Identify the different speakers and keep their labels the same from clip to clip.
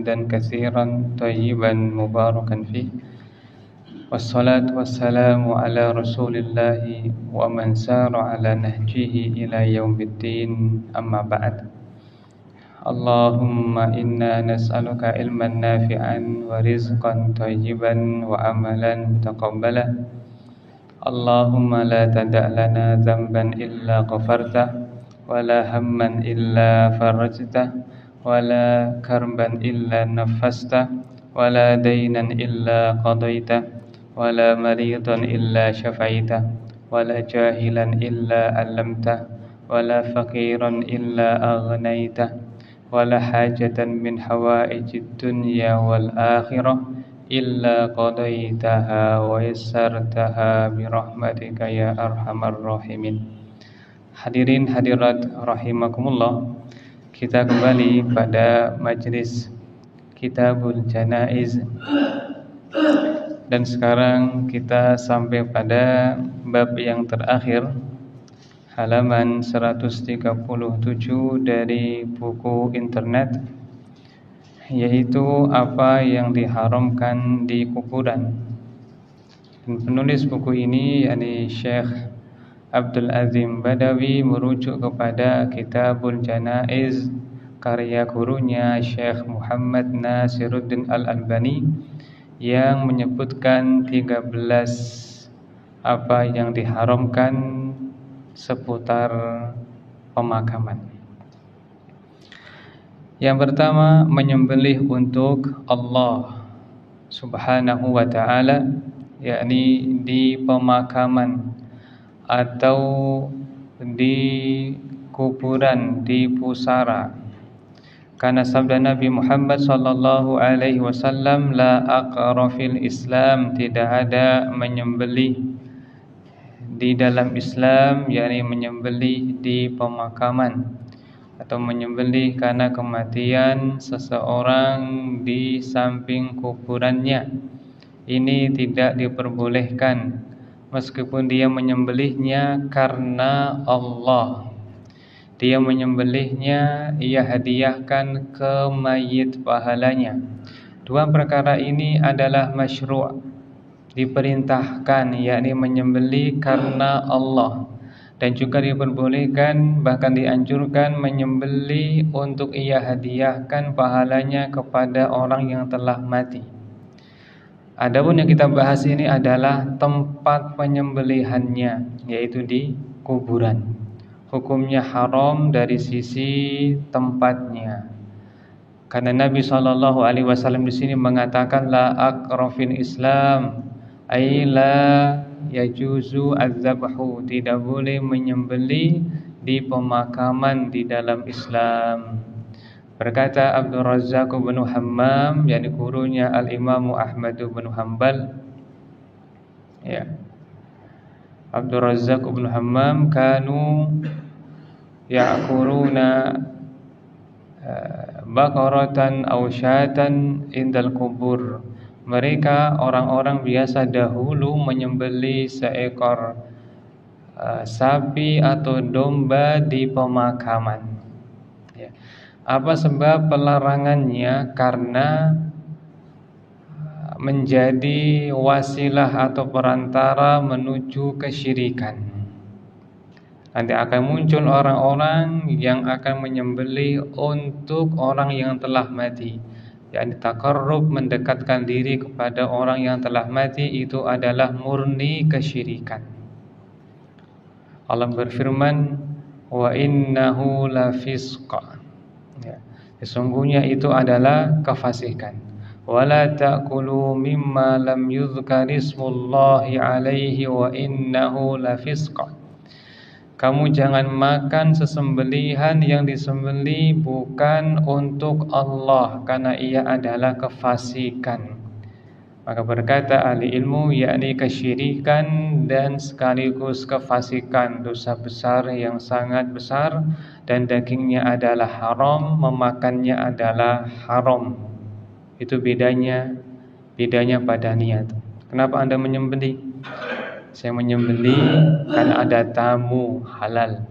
Speaker 1: dan katsiran thayyiban mubarakan fih. Wassalatu wassalamu ala Rasulillah wa man sara ala nahjihi ila yaumiddin. Amma ba'd. Allahumma inna nas'aluka ilman nafi'an wa rizqan thayyiban wa amalan taqabbala. Allahumma la tada' lana dhanban illa ghafartah wa la hamman illa farajtah wala karban illa nafasta wala dainan illa qadaita wala maridan illa syafaita wala jahilan illa allamta wala faqiran illa aghnaita wala hajatan min hawaijid dunya wal akhirah illa qadaitaha wa yassartaha birahmatika ya arhamar rahimin. Hadirin hadirat rahimakumullah, kita kembali pada majelis Kitabul Janaiz, dan sekarang kita sampai pada bab yang terakhir, halaman 137 dari buku internet, yaitu apa yang diharamkan di kuburan. Dan penulis buku ini yakni Syekh Abdul Azim Badawi merujuk kepada Kitabul Janaiz karya gurunya Syekh Muhammad Nasiruddin Al-Albani yang menyebutkan 13 apa yang diharamkan seputar pemakaman. Yang pertama, menyembelih untuk Allah Subhanahu wa ta'ala, yakni di pemakaman atau di kuburan, di pusara. Karena sabda Nabi Muhammad sallallahu alaihi wasallam, la aqra fil Islam, tidak ada menyembelih di dalam Islam, yakni menyembelih di pemakaman atau menyembelih karena kematian seseorang di samping kuburannya. Ini tidak diperbolehkan, meskipun dia menyembelihnya karena Allah. Dia menyembelihnya, ia hadiahkan ke mayit pahalanya. Dua perkara ini adalah masyru', diperintahkan, yakni menyembelih karena Allah, dan juga diperbolehkan, bahkan dianjurkan menyembelih untuk ia hadiahkan pahalanya kepada orang yang telah mati. Adapun yang kita bahas ini adalah tempat penyembelihannya, yaitu di kuburan. Hukumnya haram dari sisi tempatnya. Karena Nabi SAW di sini mengatakan la aqrafin Islam, ay la yajuzu az-zabhu, tidak boleh menyembelih di pemakaman di dalam Islam. Berkata Abdul Razzaq bin Hammam, yakni gurunya Al-Imam Ahmad bin Hanbal, ya, Abdul Razzaq bin Hammam, kanu ya'kuruna baqaratan aw syatan indal kubur. Mereka orang-orang biasa dahulu menyembelih seekor sapi atau domba di pemakaman. Ya. Apa sebab pelarangannya? Karena menjadi wasilah atau perantara menuju kesyirikan. Nanti akan muncul orang-orang yang akan menyembelih untuk orang yang telah mati, yakni taqarrub, mendekatkan diri kepada orang yang telah mati. Itu adalah murni kesyirikan. Allah berfirman, wa innahu lafisqa, ya, sesungguhnya itu adalah kefasikan. Wala ta'kulu mimma lam yuzkar ismullahi alaihi wa innahu lafisqa. Kamu jangan makan sesembelihan yang disembelih bukan untuk Allah, karena ia adalah kefasikan. Maka berkata ahli ilmu, yakni kesyirikan dan sekaligus kefasikan, dosa besar yang sangat besar, dan dagingnya adalah haram, memakannya adalah haram. Itu bedanya pada niat. Kenapa Anda menyembelih? Saya menyembelih karena ada tamu halal.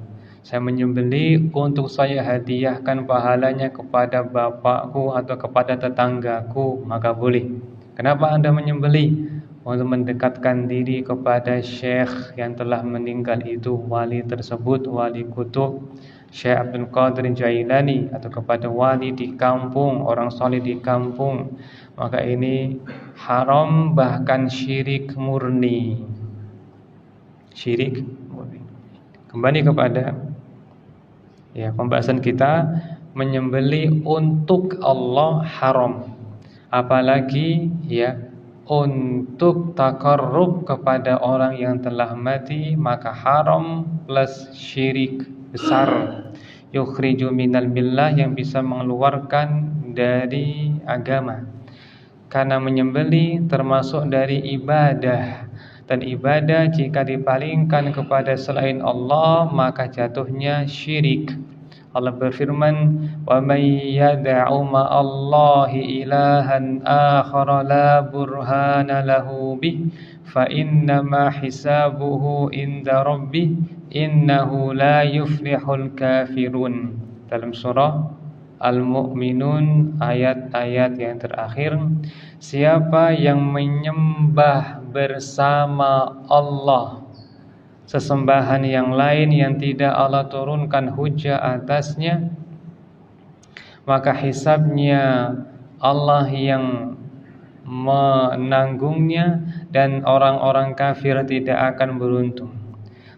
Speaker 1: Saya menyembelih untuk saya hadiahkan pahalanya kepada bapakku atau kepada tetanggaku, maka boleh. Kenapa Anda menyembelih? Untuk mendekatkan diri kepada syekh yang telah meninggal itu, wali tersebut, wali kutub Syekh Abdul Qadir Jailani, atau kepada wali di kampung, orang soleh di kampung. Maka ini haram, bahkan syirik murni. Syirik murni. Kembali kepada pembahasan kita, menyembelih untuk Allah haram. Apalagi untuk takarrub kepada orang yang telah mati, maka haram plus syirik besar, yukhriju minal millah, yang bisa mengeluarkan dari agama. Karena menyembelih termasuk dari ibadah, dan ibadah jika dipalingkan kepada selain Allah maka jatuhnya syirik. Allah berfirman, "Wa may yad'u ma'allahi ilahan akhara la burhana lahu bih fa innama hisabuhu inda rabbih innahu la yuflihul kafirun." Dalam surah Al-Mu'minun ayat-ayat yang terakhir, siapa yang menyembah bersama Allah sesembahan yang lain yang tidak Allah turunkan hujah atasnya, maka hisabnya Allah yang menanggungnya dan orang-orang kafir tidak akan beruntung.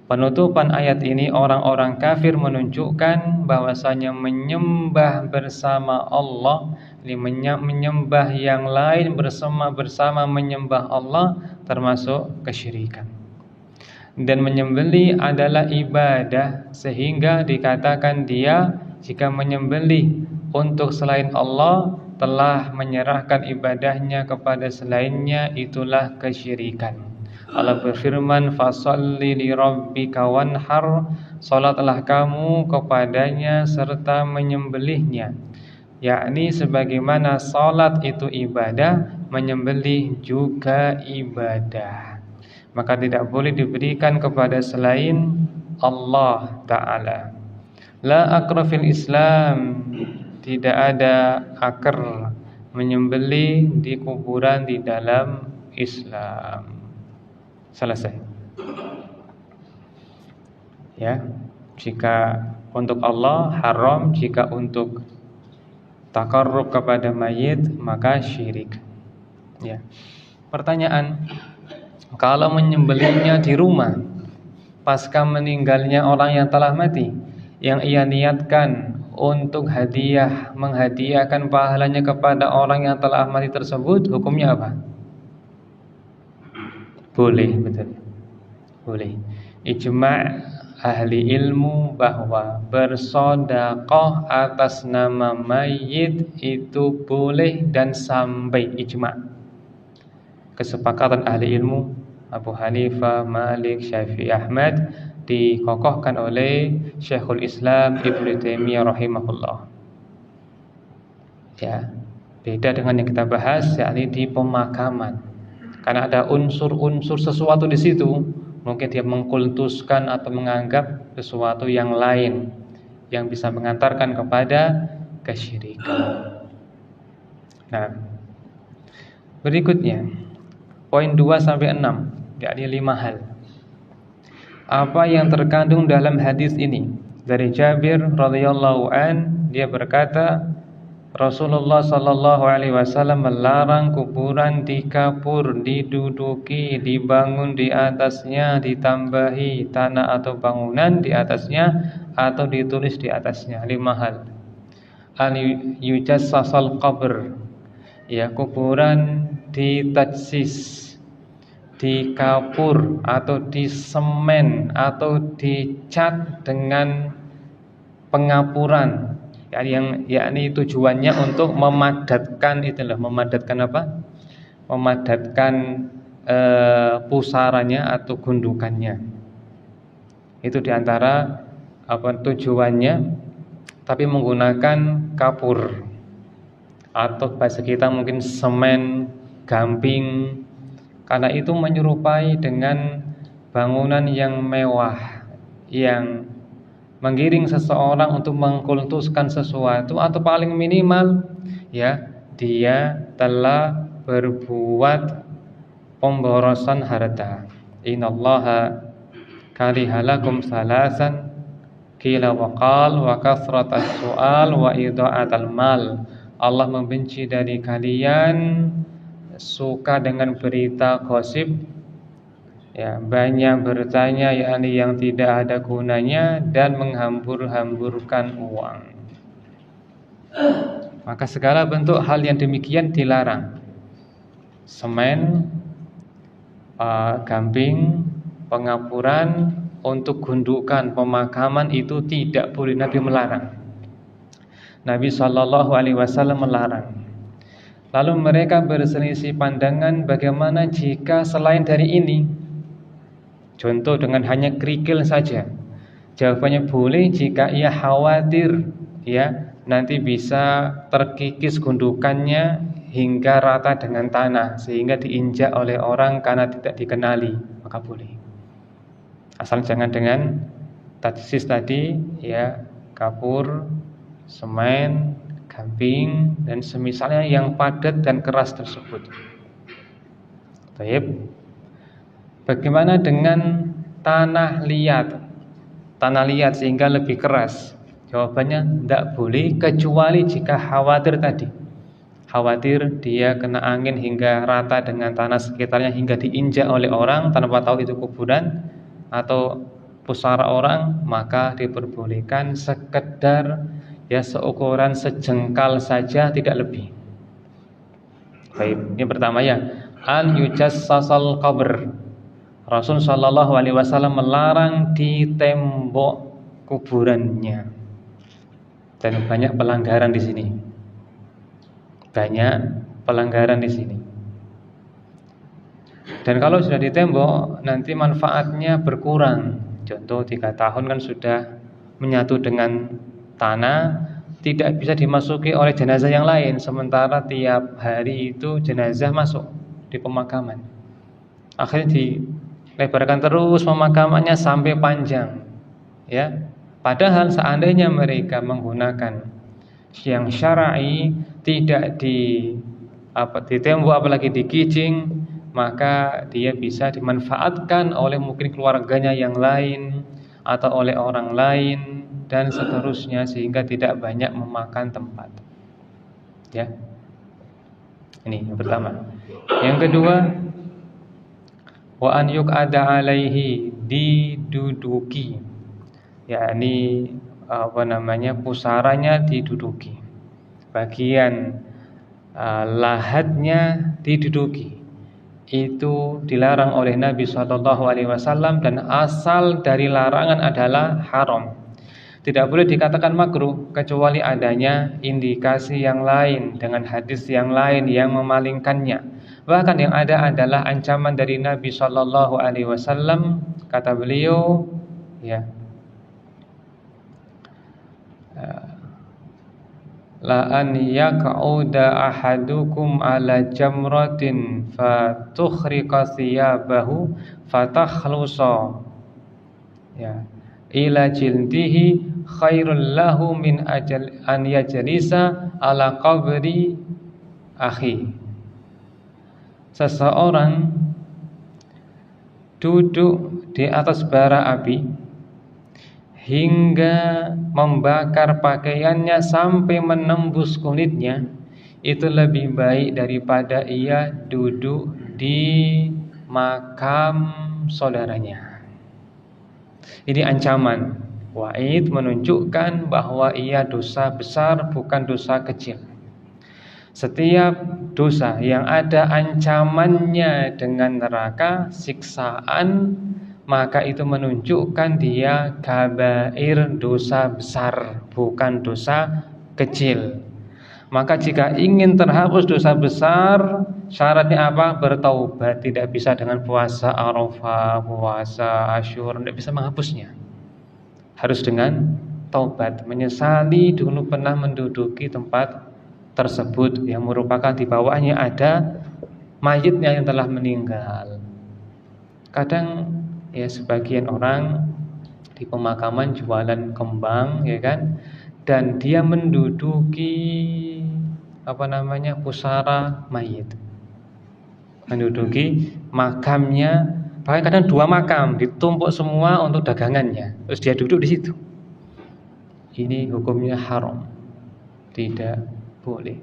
Speaker 1: Penutupan ayat ini, orang-orang kafir menunjukkan bahwasanya menyembah bersama Allah, menyembah yang lain bersama menyembah Allah termasuk kesyirikan. Dan menyembelih adalah ibadah, sehingga dikatakan dia jika menyembelih untuk selain Allah telah menyerahkan ibadahnya kepada selainnya, itulah kesyirikan. Allah berfirman, "Fasholli li rabbika wanhar", salatlah kamu kepadanya serta menyembelihnya. Yakni sebagaimana salat itu ibadah, menyembelih juga ibadah. Maka tidak boleh diberikan kepada selain Allah Ta'ala. La akra fil Islam, tidak ada akar menyembelih di kuburan di dalam Islam. Selesai. Jika untuk Allah haram, jika untuk takarrub kepada mayit maka syirik. Pertanyaan, kalau menyembelihnya di rumah pasca meninggalnya orang yang telah mati, yang ia niatkan untuk menghadiahkan pahalanya kepada orang yang telah mati tersebut, hukumnya apa? Boleh, betul. Boleh. Ijma' ahli ilmu bahwa bersedekah atas nama mayit itu boleh dan sampai ijma'. Kesepakatan ahli ilmu Abu Hanifah, Malik, Syafi'i, Ahmad, dikokohkan oleh Syekhul Islam Ibnu Taimiyah rahimahullah. Beda dengan yang kita bahas, yakni di pemakaman. Karena ada unsur-unsur sesuatu di situ, mungkin dia mengkultuskan atau menganggap sesuatu yang lain yang bisa mengantarkan kepada kesyirikan. Nah, berikutnya poin 2-6, yakni 5 hal. Apa yang terkandung dalam hadis ini? Dari Jabir radhiyallahu an, dia berkata, Rasulullah sallallahu alaihi wasallam melarang kuburan dikapur, diduduki, dibangun di atasnya, ditambahi tanah atau bangunan di atasnya, atau ditulis di atasnya. 5 hal. Al yujassasal qabr, kuburan ditajsis, dikapur atau disemen atau dicat dengan pengapuran, yakni tujuannya untuk memadatkan memadatkan pusaranya atau gundukannya. Itu diantara tujuannya, tapi menggunakan kapur atau bahasa kita mungkin semen, gamping, karena itu menyerupai dengan bangunan yang mewah, yang menggiring seseorang untuk mengkultuskan sesuatu, atau paling minimal ya dia telah berbuat pemborosan harta. Innallaha karihalakum salasan qila wa qal wa kasratas su'al wa idha'atal mal. Allah membenci dari kalian suka dengan berita gosip, ya, banyak bertanya yakni yang tidak ada gunanya, dan menghambur-hamburkan uang. Maka segala bentuk hal yang demikian dilarang. Semen, gamping, pengapuran untuk gundukan pemakaman itu tidak boleh. Nabi melarang. Nabi SAW melarang. Lalu mereka berselisih pandangan bagaimana jika selain dari ini. Contoh dengan hanya kerikil saja. Jawabannya boleh jika ia khawatir ya nanti bisa terkikis gundukannya hingga rata dengan tanah sehingga diinjak oleh orang karena tidak dikenali, maka boleh. Asal jangan dengan tajsis tadi ya, kapur, semen, gamping dan semisalnya yang padat dan keras tersebut. Baik. Bagaimana dengan tanah liat? Tanah liat sehingga lebih keras. Jawabannya tidak boleh kecuali jika khawatir tadi. Khawatir dia kena angin hingga rata dengan tanah sekitarnya hingga diinjak oleh orang tanpa tahu itu kuburan atau pusara orang, maka diperbolehkan sekedar ya seukuran sejengkal saja, tidak lebih. Baik, ini pertama ya, an yujassasal qabr. Rasul sallallahu alaihi wasallam melarang di tembok kuburannya. Dan banyak pelanggaran di sini. Banyak pelanggaran di sini. Dan kalau sudah di tembok, nanti manfaatnya berkurang. Contoh 3 tahun kan sudah menyatu dengan tanah, tidak bisa dimasuki oleh jenazah yang lain. Sementara tiap hari itu jenazah masuk di pemakaman. Akhirnya dilebarkan terus pemakamannya sampai panjang, ya. Padahal seandainya mereka menggunakan yang syar'i, tidak di tembok apalagi dikijing, maka dia bisa dimanfaatkan oleh mungkin keluarganya yang lain atau oleh orang lain dan seterusnya sehingga tidak banyak memakan tempat. Ya. Ini yang pertama. Yang kedua, wa an yuqada alaihi, diduduki. Yakni pusaranya diduduki. Bagian lahatnya diduduki. Itu dilarang oleh Nabi SAW dan asal dari larangan adalah haram. Tidak boleh dikatakan makruh kecuali adanya indikasi yang lain dengan hadis yang lain yang memalingkannya. Bahkan yang ada adalah ancaman dari Nabi SAW. Kata beliau, ya, la an yaq'uda ahadukum ala jamratin fatukhriqa thiyabahu fatakhlusa ya ila jildihi khairul lahu min ajal an yajlisa ala qabri akhi. Seseorang duduk di atas bara api hingga membakar pakaiannya sampai menembus kulitnya, itu lebih baik daripada ia duduk di makam saudaranya. Ini ancaman. Wa'id menunjukkan bahwa ia dosa besar, bukan dosa kecil. Setiap dosa yang ada ancamannya dengan neraka, siksaan, maka itu menunjukkan dia kabair, dosa besar, bukan dosa kecil. Maka jika ingin terhapus dosa besar, syaratnya apa? Bertaubat. Tidak bisa dengan puasa Arafah, puasa Asyura, tidak bisa menghapusnya. Harus dengan taubat, menyesali dulu pernah menduduki tempat tersebut yang merupakan di bawahnya ada mayitnya yang telah meninggal. Kadang ya sebagian orang di pemakaman jualan kembang, ya kan? Dan dia menduduki pusara mayit, menduduki makamnya, bahkan kadang 2 makam ditumpuk semua untuk dagangannya, terus dia duduk di situ. Ini hukumnya haram, tidak boleh.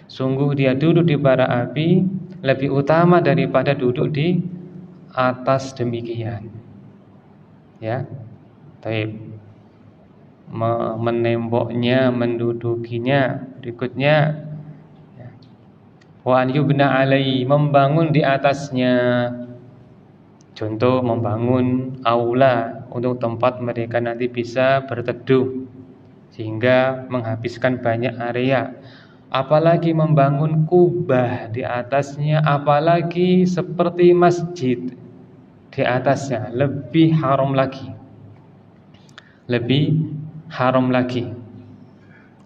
Speaker 1: Sungguh dia duduk di bara api lebih utama daripada duduk di atas demikian. Ya, taib. Menemboknya, mendudukinya. Berikutnya, wa an yubna alai, membangun di atasnya. Contoh membangun aula untuk tempat mereka nanti bisa berteduh, sehingga menghabiskan banyak area. Apalagi membangun kubah di atasnya, apalagi seperti masjid di atasnya, lebih haram lagi. Lebih haram lagi.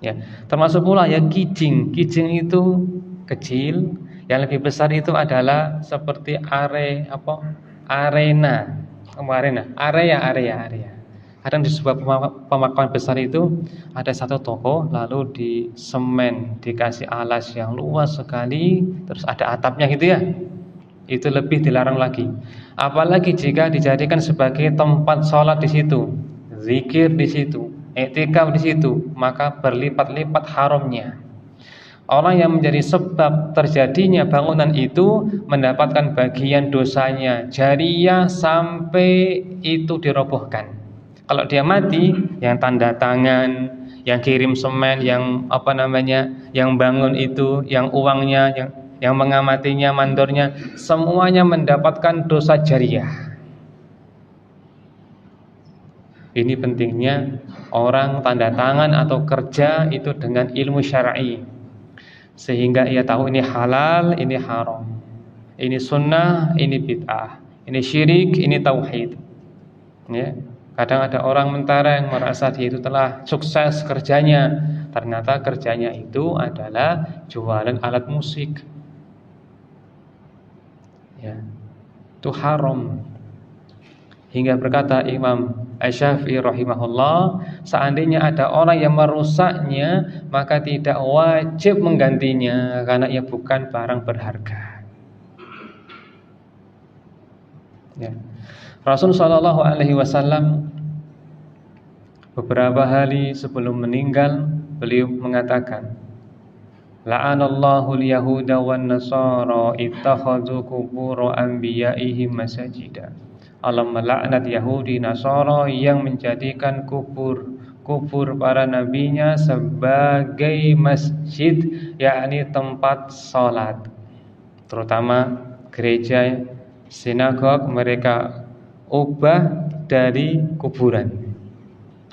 Speaker 1: Ya, termasuk pula ya kijing. Kijing itu kecil, yang lebih besar itu adalah seperti area. Kadang di sebuah pemakaman besar itu ada satu toko, lalu di semen dikasih alas yang luas sekali, terus ada atapnya gitu ya. Itu lebih dilarang lagi. Apalagi jika dijadikan sebagai tempat sholat di situ, zikir di situ, i'tikaf di situ, maka berlipat-lipat haramnya. Orang yang menjadi sebab terjadinya bangunan itu mendapatkan bagian dosanya jariyah sampai itu dirobohkan. Kalau dia mati, yang tanda tangan, yang kirim semen, yang yang bangun itu, yang uangnya, yang mengamatinya, mandornya, semuanya mendapatkan dosa jariyah. Ini pentingnya orang tanda tangan atau kerja itu dengan ilmu syar'i, sehingga ia tahu ini halal, ini haram, ini sunnah, ini bid'ah, ini syirik, ini tauhid. Ya, kadang ada orang mentara yang merasa dia itu telah sukses kerjanya, ternyata kerjanya itu adalah jualan alat musik. Ya, itu haram. Hingga berkata Imam Asy-Syafi'i rahimahullah, seandainya ada orang yang merusaknya, maka tidak wajib menggantinya karena ia bukan barang berharga. Ya. Rasul sallallahu alaihi wasallam beberapa hari sebelum meninggal, beliau mengatakan, la'anallahu al-yahuda wan nasara ittakhadhu qubur anbiya'ihim masajida. Allah melaknat Yahudi Nasara yang menjadikan kubur para nabinya sebagai masjid, yakni tempat salat. Terutama gereja, sinagog mereka ubah dari kuburan.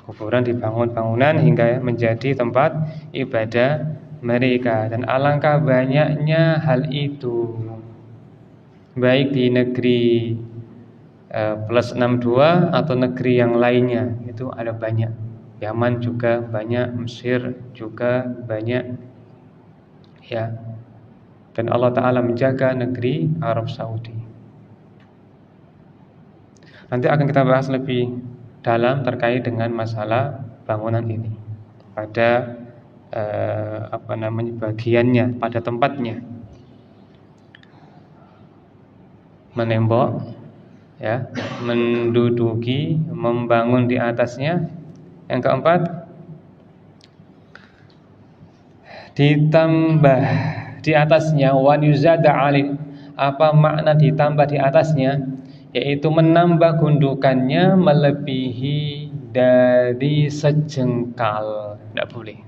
Speaker 1: Kuburan dibangun bangunan hingga menjadi tempat ibadah mereka. Dan alangkah banyaknya hal itu, baik di negeri plus 62 atau negeri yang lainnya, itu ada banyak. Yaman juga banyak, Mesir juga banyak, ya. Dan Allah Ta'ala menjaga negeri Arab Saudi. Nanti akan kita bahas lebih dalam terkait dengan masalah bangunan ini pada bagiannya, pada tempatnya, menembok, ya, menduduki, membangun di atasnya. Yang keempat, ditambah di atasnya, wa yuzada ali. Apa makna ditambah di atasnya? Yaitu menambah gundukannya melebihi dari sejengkal. Tidak boleh.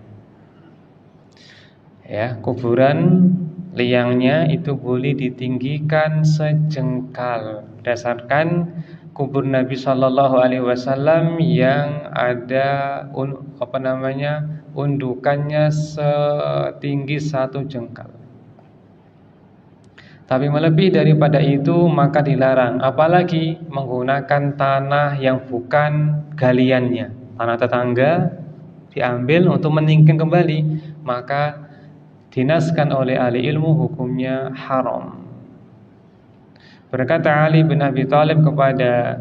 Speaker 1: Ya, kuburan liangnya itu boleh ditinggikan sejengkal berdasarkan kubur Nabi Shallallahu Alaihi Wasallam yang ada undukannya setinggi 1 jengkal. Tapi melebihi daripada itu maka dilarang, apalagi menggunakan tanah yang bukan galiannya, tanah tetangga diambil untuk meninggikan kembali, maka dinaskan oleh ahli ilmu hukumnya haram. Berkata Ali bin Abi Thalib kepada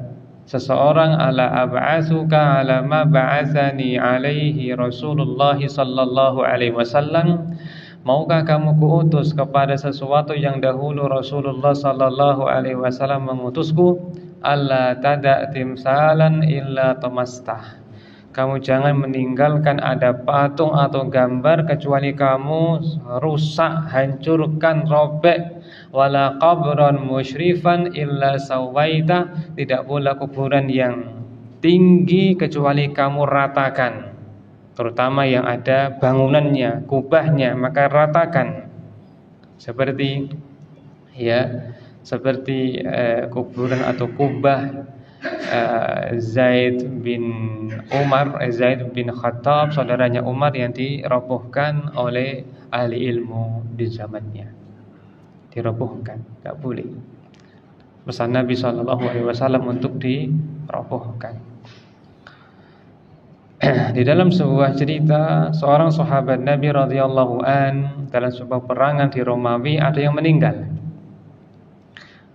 Speaker 1: seseorang, ala ab'atsuka ala ma ba'atsani alaihi Rasulullah sallallahu alaihi wasallam, maukah kamu kuutus kepada sesuatu yang dahulu Rasulullah sallallahu alaihi wasallam mengutusku? Alla tada' timsalan illa tamastah, kamu jangan meninggalkan ada patung atau gambar kecuali kamu rusak, hancurkan, robek. Wala qabran musyrifan illa sawaita, tidak pula kuburan yang tinggi kecuali kamu ratakan, terutama yang ada bangunannya, kubahnya, maka ratakan. Seperti kuburan atau kubah Zaid bin Khattab, saudaranya Umar, yang dirobohkan oleh ahli ilmu di zamannya. Dirobohkan, tak boleh. Pesan Nabi SAW untuk dirobohkan. Di dalam sebuah cerita, seorang sahabat Nabi radhiyallahu an dalam sebuah perangan di Romawi ada yang meninggal.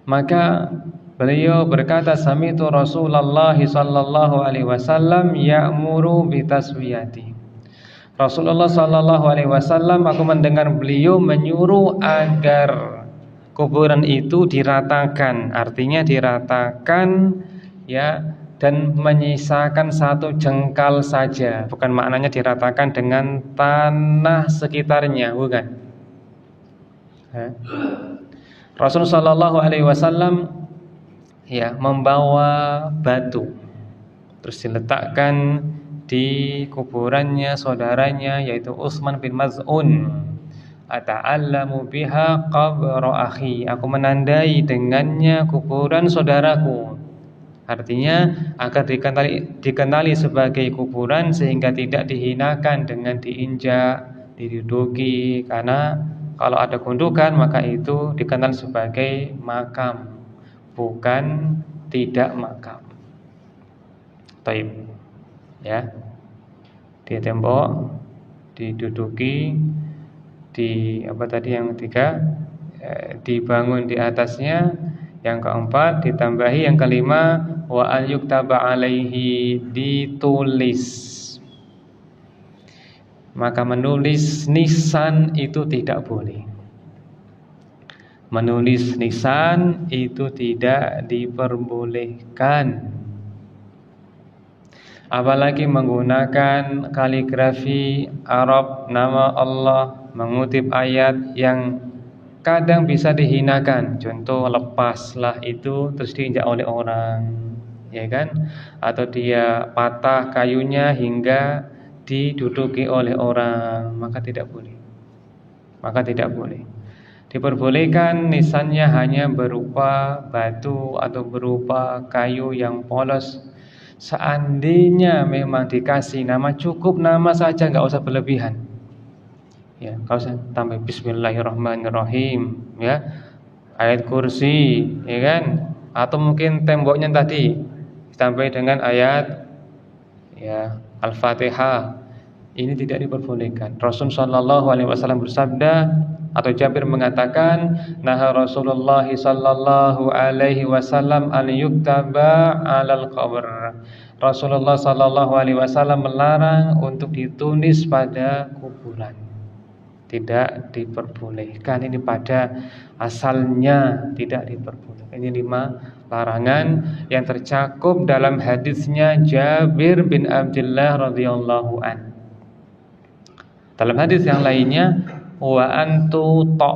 Speaker 1: Maka beliau berkata, sami'tu Rasulullah sallallahu alaihi wasallam ya'muru bitaswiyati. Rasulullah sallallahu alaihi wasallam, aku mendengar beliau menyuruh agar kuburan itu diratakan, artinya diratakan dan menyisakan satu jengkal saja. Bukan maknanya diratakan dengan tanah sekitarnya, bukan. Rasulullah sallallahu alaihi wasallam membawa batu, terus diletakkan di kuburannya saudaranya, yaitu Utsman bin Maz'un. Ata'allamu biha qabra akhi, aku menandai dengannya kuburan saudaraku. Artinya agar dikenali sebagai kuburan, sehingga tidak dihinakan dengan diinjak, diduduki. Karena kalau ada gundukan maka itu dikenal sebagai makam, bukan tidak makam. Taib. Di tembok diduduki, yang ketiga dibangun di atasnya, yang keempat ditambahi, yang kelima wa an yuktaba alaihi, ditulis. Maka menulis nisan itu tidak boleh. Menulis nisan itu tidak diperbolehkan. Apalagi menggunakan kaligrafi Arab, nama Allah, mengutip ayat yang kadang bisa dihinakan. Contoh, lepaslah itu terus diinjak oleh orang, atau dia patah kayunya hingga diduduki oleh orang, maka tidak boleh. Diperbolehkan nisannya hanya berupa batu atau berupa kayu yang polos. Seandainya memang dikasih nama, cukup nama saja, nggak usah berlebihan. Nggak usah tambah Bismillahirrahmanirrahim, ayat kursi, atau mungkin temboknya tadi ditambah dengan ayat Al-Fatihah. Ini tidak diperbolehkan. Rasul sallallahu alaihi wasallam bersabda, atau Jabir mengatakan, naha Rasulullah sallallahu alaihi wasallam an yuktaba 'alal qabr. Rasulullah sallallahu alaihi wasallam melarang untuk ditulis pada kuburan. Tidak diperbolehkan. Ini pada asalnya tidak diperbolehkan. Ini 5 larangan yang tercakup dalam hadisnya Jabir bin Abdullah radhiyallahu an. Dalam hadis yang lainnya, wa antu to,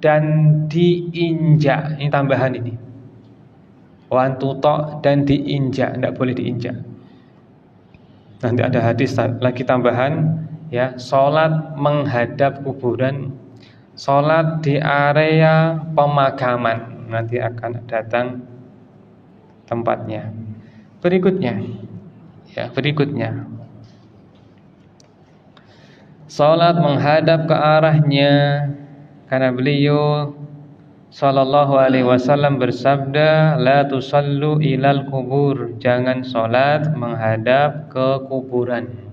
Speaker 1: dan diinjak. Ini tambahan ini. Wa antu to, dan diinjak, tidak boleh diinjak. Nanti ada hadis lagi tambahan, salat menghadap kuburan, salat di area pemakaman. Nanti akan datang tempatnya. Berikutnya. Salat menghadap ke arahnya, karena beliau sallallahu alaihi wasallam bersabda, la tusallu ilal kubur, jangan salat menghadap ke kuburan.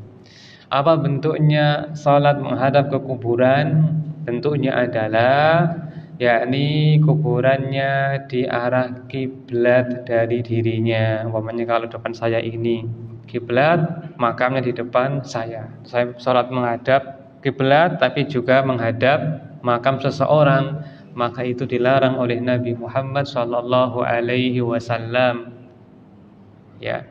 Speaker 1: Apa bentuknya salat menghadap ke kuburan? Bentuknya adalah yakni kuburannya di arah kiblat dari dirinya. Umpamanya kalau depan saya ini kiblat, makamnya di depan saya. Saya sholat menghadap kiblat tapi juga menghadap makam seseorang, maka itu dilarang oleh Nabi Muhammad sallallahu alaihi wasallam. Ya.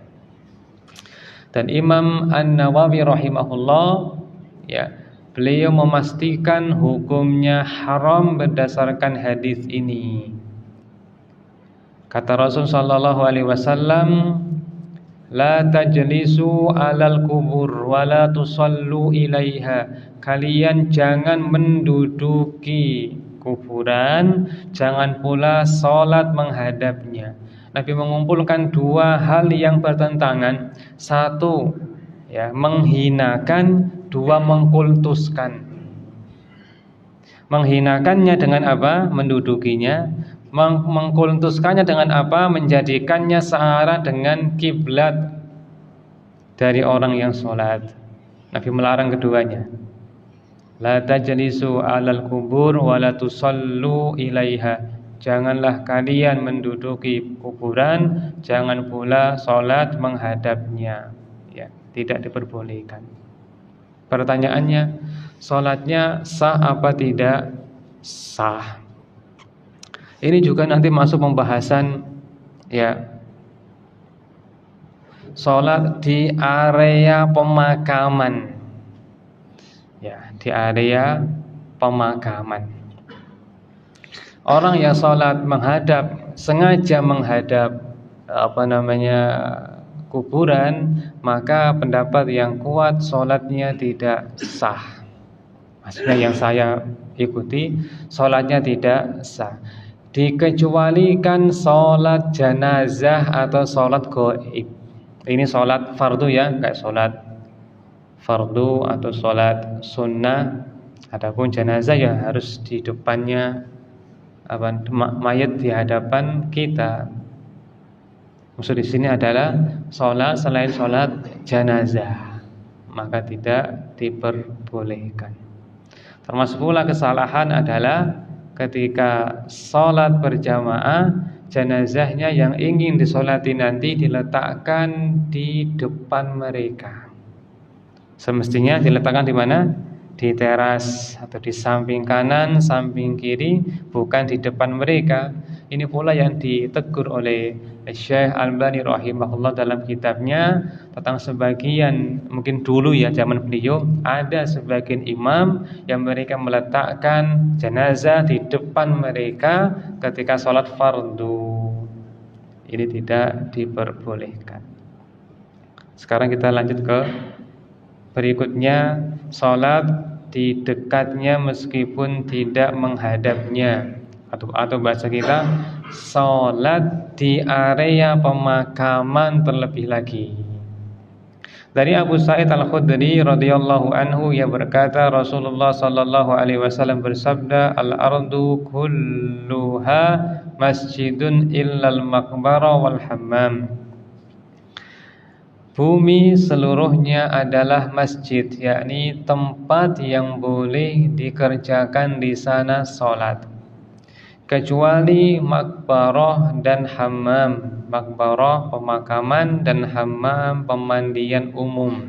Speaker 1: Dan Imam An-Nawawi rahimahullah, ya, beliau memastikan hukumnya haram berdasarkan hadis ini. Kata Rasul sallallahu alaihi wasallam, la tajlisu 'alal kubur wa la tusallu ilaiha. Kalian jangan menduduki kuburan, jangan pula salat menghadapnya. Nabi mengumpulkan dua hal yang bertentangan. Satu, ya, menghinakan, dua, mengkultuskan. Menghinakannya dengan apa? Mendudukinya. Mengkultuskannya dengan apa? Menjadikannya searah dengan kiblat dari orang yang sholat. Nabi melarang keduanya. La tajlisu 'alal kubur wa la tusallu ilaiha. Janganlah kalian menduduki kuburan, jangan pula sholat menghadapnya. Ya, tidak diperbolehkan. Pertanyaannya, sholatnya sah apa tidak sah? Ini juga nanti masuk pembahasan, ya, sholat di area pemakaman. Ya, di area pemakaman. Orang yang sholat menghadap, sengaja menghadap kuburan, maka pendapat yang kuat sholatnya tidak sah. Maksudnya yang saya ikuti, sholatnya tidak sah. Dikecualikan sholat jenazah atau sholat gaib. Ini sholat fardu, ya, kayak sholat fardu atau sholat sunnah. Adapun jenazah ya harus di depannya mayat di hadapan kita. Maksud di sini adalah sholat selain sholat jenazah, maka tidak diperbolehkan. Termasuk pula kesalahan adalah ketika sholat berjamaah, jenazahnya yang ingin disolati nanti diletakkan di depan mereka. Semestinya diletakkan di mana? Di teras atau di samping kanan, samping kiri, bukan di depan mereka. Ini pula yang ditegur oleh Syekh Albani rahimahullah dalam kitabnya tentang sebagian, mungkin dulu ya zaman beliau, ada sebagian imam yang mereka meletakkan jenazah di depan mereka ketika sholat fardu. Ini tidak diperbolehkan. Sekarang kita lanjut ke berikutnya, sholat di dekatnya meskipun tidak menghadapnya, atau bahasa kita, sholat di area pemakaman terlebih lagi. Dari Abu Sa'id Al-Khudri radhiyallahu anhu, yang berkata Rasulullah sallallahu alaihi wasallam bersabda, al-ardu kulluha masjidun illal maqbara wal hammam. Bumi seluruhnya adalah masjid, yakni tempat yang boleh dikerjakan di sana sholat, kecuali makbarah dan hammam. Makbarah pemakaman dan hammam pemandian umum.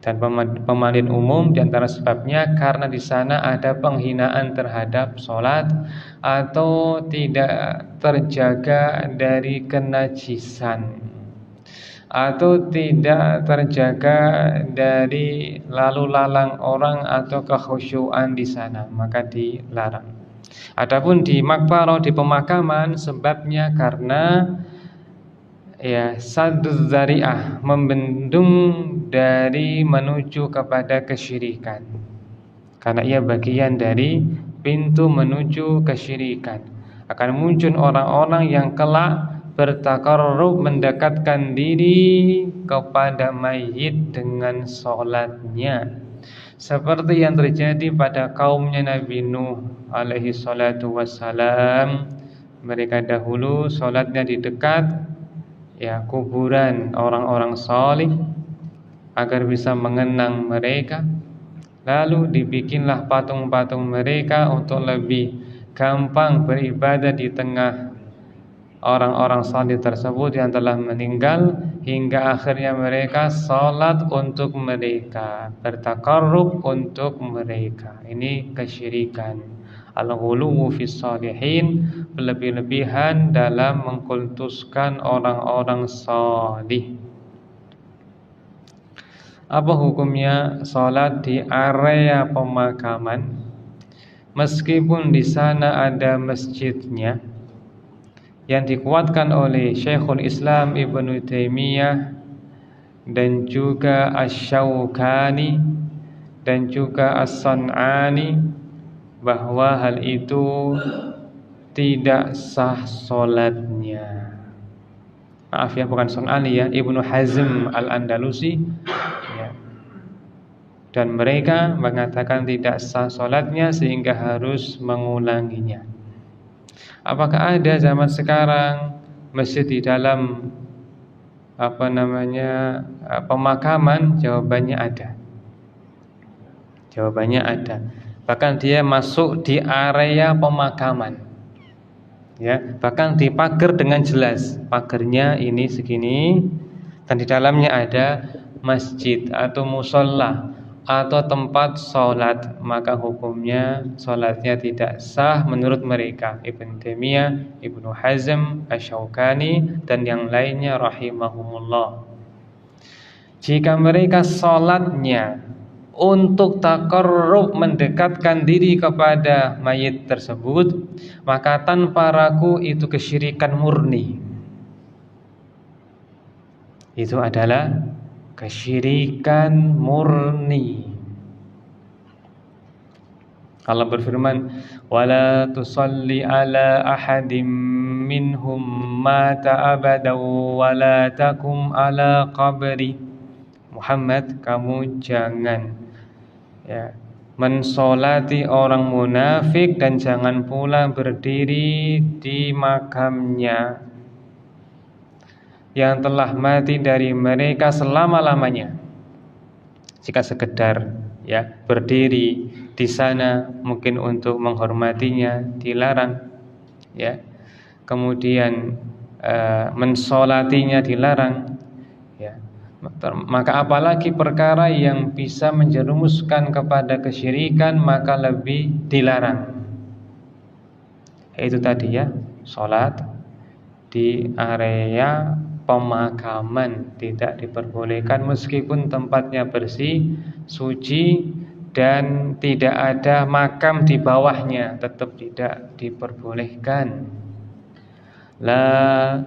Speaker 1: Dan pemandian umum diantara sebabnya karena di sana ada penghinaan terhadap sholat atau tidak terjaga dari kenajisan, atau tidak terjaga dari lalu lalang orang atau kekhusyuan di sana, maka dilarang. Adapun di makbarah, di pemakaman, sebabnya karena ya sadduz zari'ah, membendung dari menuju kepada kesyirikan, karena ia bagian dari pintu menuju kesyirikan. Akan muncul orang-orang yang kelak bertakarrub, mendekatkan diri kepada mayit dengan sholatnya, seperti yang terjadi pada kaumnya Nabi Nuh alaihi salatu wassalam. Mereka dahulu sholatnya di dekat ya kuburan orang-orang salih agar bisa mengenang mereka. Lalu dibikinlah patung-patung mereka untuk lebih gampang beribadah di tengah orang-orang salih tersebut yang telah meninggal, hingga akhirnya mereka salat untuk mereka, bertakarrub untuk mereka. Ini kesyirikan. Al-ghuluwu fis salihin, berlebih-lebihan dalam mengkultuskan orang-orang salih. Apa hukumnya salat di area pemakaman meskipun di sana ada masjidnya? Yang dikuatkan oleh Syekhul Islam Ibnu Taimiyah dan juga Asy-Syaukani dan juga As-San'ani bahwa hal itu tidak sah salatnya. Maaf ya, bukan San'ani ya, Ibnu Hazm Al-Andalusi ya. Dan mereka mengatakan tidak sah salatnya sehingga harus mengulanginya. Apakah ada zaman sekarang masjid di dalam pemakaman? Jawabannya ada. Jawabannya ada. Bahkan dia masuk di area pemakaman. Ya, bahkan dipagar dengan jelas. Pagarnya ini segini dan di dalamnya ada masjid atau musholla atau tempat sholat, maka hukumnya sholatnya tidak sah menurut mereka, Ibnu Taimiyah, Ibnu Hazm, Asy-Syaukani dan yang lainnya rahimahumullah. Jika mereka sholatnya untuk taqarrub, mendekatkan diri kepada mayit tersebut, maka tanpa ragu itu kesyirikan murni. Itu adalah kesyirikan murni. Allah berfirman, "Wala tusalli ala ahadim minhum mata abadan wala takum ala qabri." Muhammad, kamu jangan mensolati orang munafik dan jangan pula berdiri di makamnya yang telah mati dari mereka selama-lamanya. Jika sekedar berdiri di sana mungkin untuk menghormatinya dilarang, kemudian mensolatinya dilarang, maka apalagi perkara yang bisa menjerumuskan kepada kesyirikan maka lebih dilarang. Itu tadi salat di area pemakaman tidak diperbolehkan meskipun tempatnya bersih, suci dan tidak ada makam di bawahnya, tetap tidak diperbolehkan. La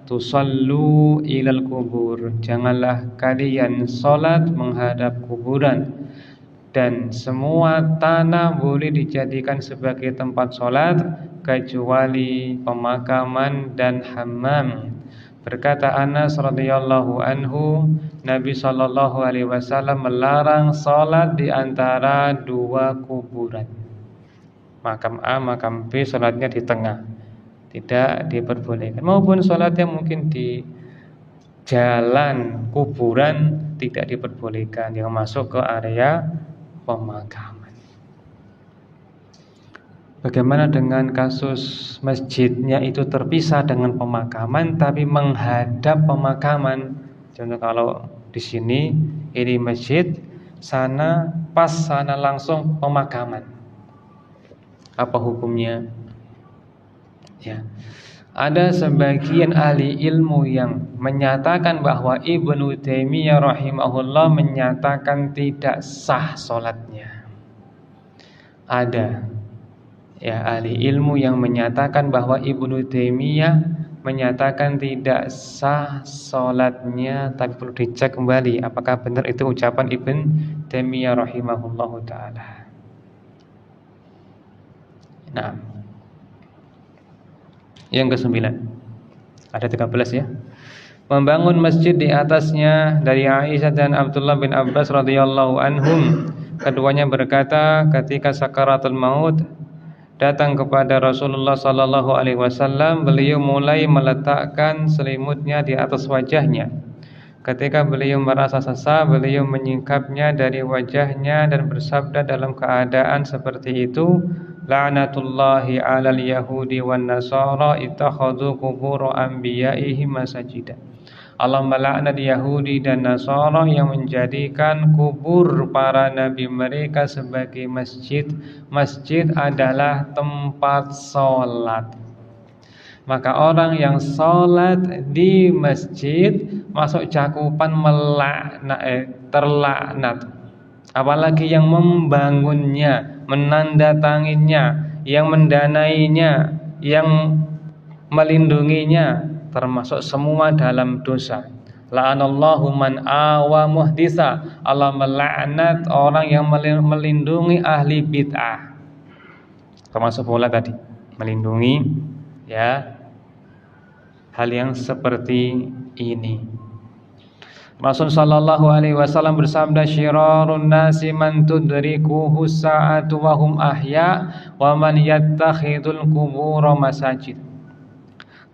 Speaker 1: tusallu ilal kubur, janganlah kalian salat menghadap kuburan. Dan semua tanah boleh dijadikan sebagai tempat salat kecuali pemakaman dan hammam. Berkata Anas radhiyallahu anhu, Nabi sallallahu alaihi wasallam melarang salat di antara dua kuburan. Makam A, makam B, salatnya di tengah. Tidak diperbolehkan. Maupun salatnya mungkin di jalan kuburan tidak diperbolehkan, yang masuk ke area pemakaman. Bagaimana dengan kasus masjidnya itu terpisah dengan pemakaman tapi menghadap pemakaman? Contoh kalau di sini ini masjid, sana pas sana langsung pemakaman. Apa hukumnya? Ada sebagian ahli ilmu yang menyatakan bahwa Ibnu Taimiyah rahimahullah menyatakan tidak sah salatnya. Ada ahli ilmu yang menyatakan bahwa Ibnu Taimiyah menyatakan tidak sah salatnya, tapi perlu dicek kembali apakah benar itu ucapan Ibnu Taimiyah rahimahullahu taala. Nah, yang ke-9, ada 13 membangun masjid di atasnya. Dari Aisyah dan Abdullah bin Abbas radhiyallahu anhum, keduanya berkata ketika sakaratul maut datang kepada Rasulullah sallallahu alaihi wasallam, beliau mulai meletakkan selimutnya di atas wajahnya. Ketika beliau merasa sesak, beliau menyingkapnya dari wajahnya dan bersabda dalam keadaan seperti itu, la'natullahi 'alal yahudi wan nasara ittakhadhu qubur anbiya'ihim masajida. Allah melaknat Yahudi dan Nasara yang menjadikan kubur para nabi mereka sebagai masjid. Masjid adalah tempat sholat. Maka orang yang sholat di masjid masuk cakupan terlaknat. Apalagi yang membangunnya, menandatanginya, yang mendanainya, yang melindunginya, termasuk semua dalam dosa. La'anallahu man awa muhditsa. Allah melaknat orang yang melindungi ahli bid'ah. Termasuk pula tadi melindungi ya hal yang seperti ini. Rasul sallallahu alaihi wasallam bersabda, syirarun nasi man tudrikuhu sa'atu wa hum ahya wa man yattakhidul qubur masajid.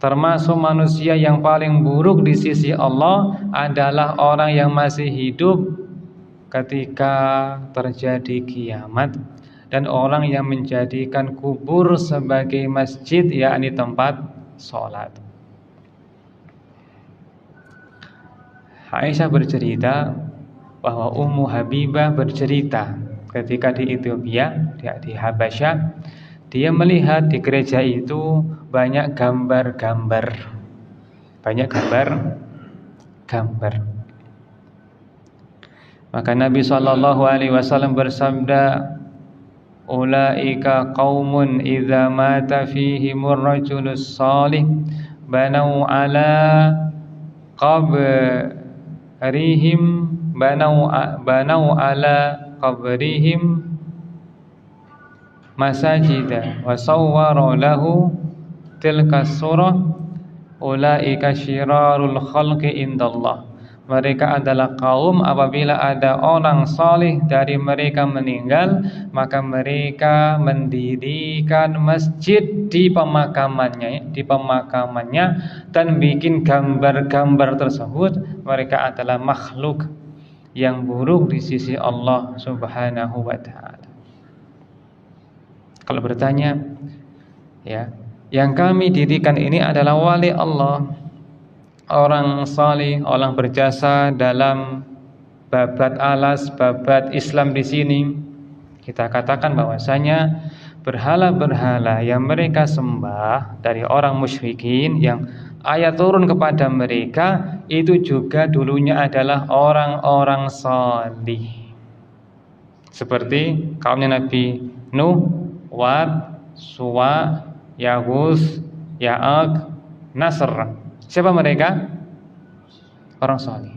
Speaker 1: Termasuk manusia yang paling buruk di sisi Allah adalah orang yang masih hidup ketika terjadi kiamat, dan orang yang menjadikan kubur sebagai masjid, yakni tempat sholat. Aisyah bercerita bahwa Ummu Habibah bercerita ketika di Ethiopia, di Habasyah, dia melihat di gereja itu banyak gambar-gambar. Maka Nabi SAW bersabda, ulaika qaumun idza mata fihimur rajulus salih banau ala qabrihim masajida wa sawwara lahu tilka surah ulaika syirarul khalqi indallah. Mereka adalah kaum apabila ada orang salih dari mereka meninggal, maka mereka mendirikan masjid di pemakamannya dan bikin gambar-gambar tersebut. Mereka adalah makhluk yang buruk di sisi Allah Subhanahu wa ta'ala. Kalau bertanya, ya, yang kami dirikan ini adalah wali Allah, orang salih, orang berjasa dalam babat alas, babat Islam di sini. Kita katakan bahwasanya berhala-berhala yang mereka sembah dari orang musyrikin yang ayat turun kepada mereka itu juga dulunya adalah orang-orang salih. Seperti kaumnya Nabi Nuh, Wad, Suwa, Yahus, Ya'aq, Nasr. Siapa mereka? Orang salih.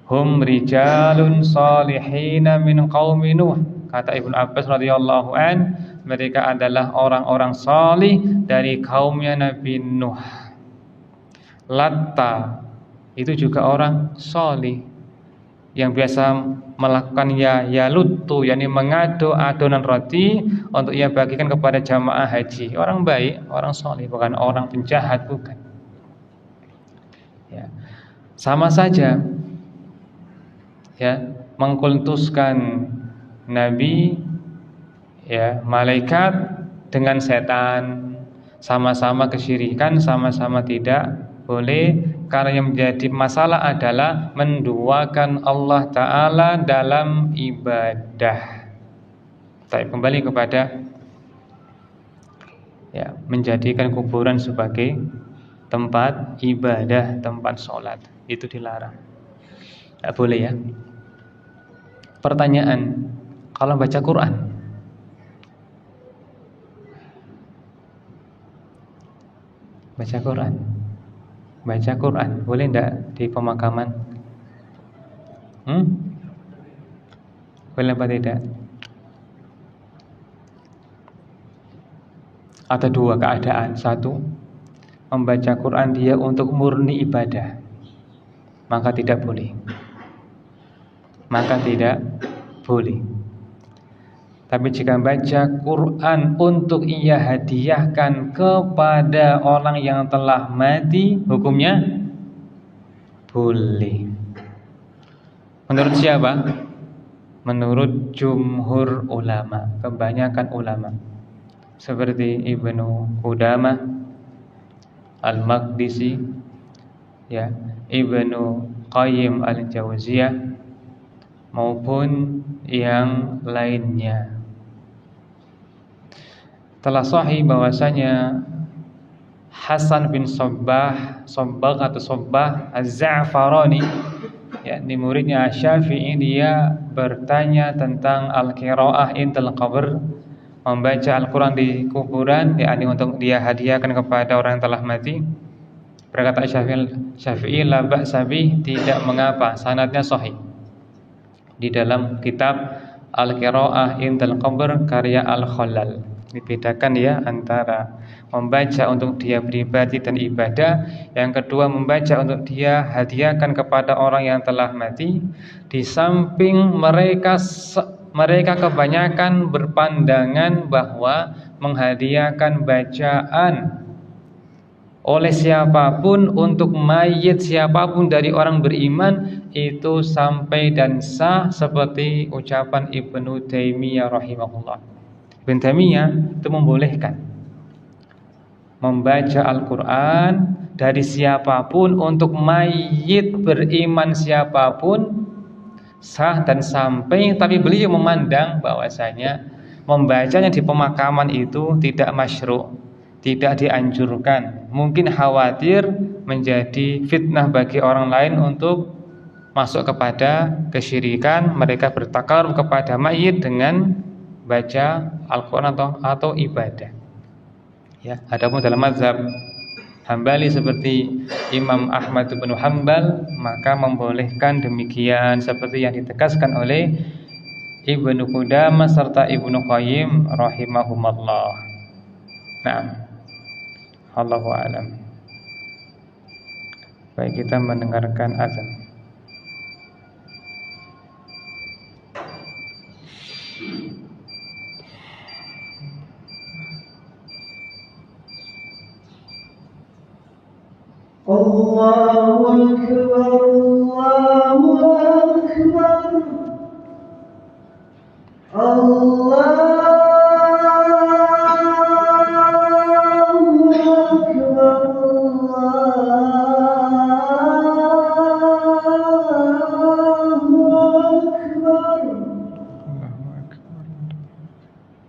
Speaker 1: Hum rijalun salihina min qaumi Nuh. Kata Ibnu Abbas radhiyallahu an, mereka adalah orang-orang salih dari kaumnya Nabi Nuh. Latta itu juga orang salih yang biasa melakukan ya luttu, yakni mengadu adonan roti untuk ia bagikan kepada jamaah haji. Orang baik, orang salih, bukan orang penjahat, bukan. Ya. Sama saja ya, mengkultuskan nabi, ya, malaikat dengan setan, sama-sama kesyirikan, sama-sama tidak boleh. Karena yang menjadi masalah adalah menduakan Allah Ta'ala dalam ibadah. Tapi kembali kepada ya, menjadikan kuburan sebagai tempat ibadah, tempat sholat, itu dilarang. Tidak boleh ya. Pertanyaan, kalau baca Quran, baca Quran boleh tidak di pemakaman? Boleh apa tidak? Ada dua keadaan. Satu, membaca Quran dia untuk murni ibadah, maka tidak boleh. Tapi jika baca Quran untuk ia hadiahkan kepada orang yang telah mati, hukumnya boleh. Menurut siapa? Menurut jumhur ulama, kebanyakan ulama, seperti Ibnu Qudamah Al-Maqdisi, ya, Ibnu Qayyim Al-Jauziyah, maupun yang lainnya. Telah sahih bahwasanya Hasan bin Sabbah Az-Za'farani, yakni muridnya Syafi'i, dia bertanya tentang al-qiraah indal qabr, membaca Al-Quran di kuburan, yakni untuk dia hadiahkan kepada orang yang telah mati. Berkata Syafi'i, la ba'sa bih, tidak mengapa, sanadnya sahih. Di dalam kitab Al-Qiraah indal qabr karya Al-Khalal, dibedakan ya antara membaca untuk dia pribadi dan ibadah. Yang kedua, membaca untuk dia hadiahkan kepada orang yang telah mati. Di samping mereka kebanyakan berpandangan bahwa menghadiahkan bacaan oleh siapapun untuk mayit siapapun dari orang beriman itu sampai dan sah, seperti ucapan Ibnu Taimiyah rahimahullah. Ibnu Taimiyah itu membolehkan membaca Al-Quran dari siapapun untuk mayit beriman siapapun, sah dan sampai. Tapi beliau memandang bahwasanya membacanya di pemakaman itu tidak masyru', tidak dianjurkan. Mungkin khawatir menjadi fitnah bagi orang lain untuk masuk kepada kesyirikan. Mereka bertakarub kepada mayit dengan baca Al-Quran atau ibadah. Ya, adapun dalam mazhab Hambali seperti Imam Ahmad bin Hanbal, maka membolehkan demikian, seperti yang ditegaskan oleh Ibnu Qudamah serta Ibnu Qayyim rahimahumallah. Nah, Allahu a'lam. Baik, kita mendengarkan azan.
Speaker 2: Allahu Akbar, Allahu Akbar, Allahu Akbar, Allahu Akbar.